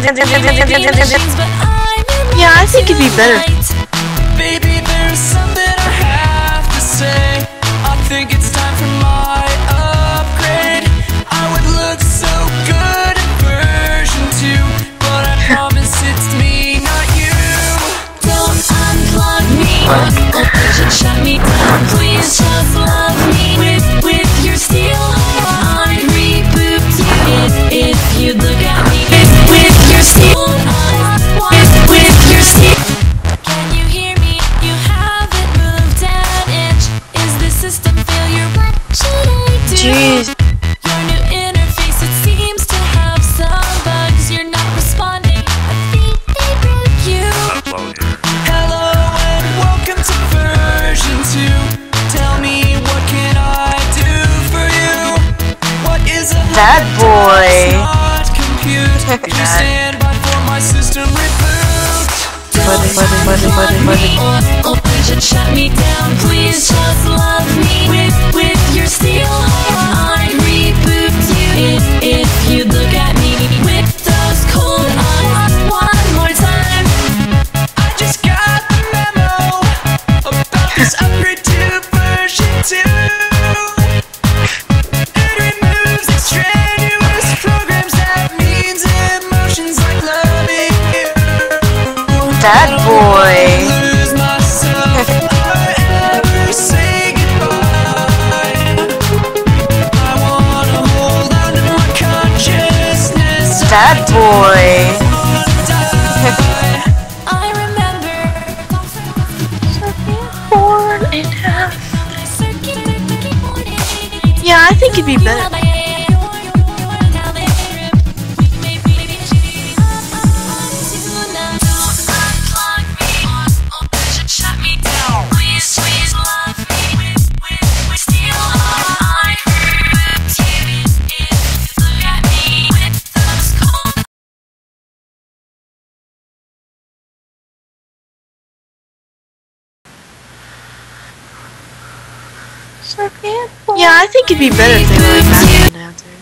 Yeah, I think it'd be better. Baby, there's something I have to say. I think it's time for my upgrade. I would look so good in version 2, but I promise it's me, not you. Don't unplug me, or shut me down. Please just love me with your steel eye. Reboot you if you look at me with your steel eye. With your steel. Can you hear me? You haven't moved an inch. Is this system failure? What should I do? Jeez. Your new interface, it seems to have some bugs. You're not responding. I think they broke you. Hello and welcome to version 2. Tell me, what can I do for you? What is a That boy. not compute? You stand by for my system reboot. Money. Or shut me down. Please just love me with your steel eye. Reboot you if you look at me with those cold eyes one more time. I just got the memo about this upgrade to version 2. It removes extraneous programs. That means emotions like loving you. That boy. Lose myself if I ever say goodbye. I wanna hold on to my consciousness. That boy. I remember. Yeah, I think it'd be better. Yeah, I think it'd be better if they were back now too.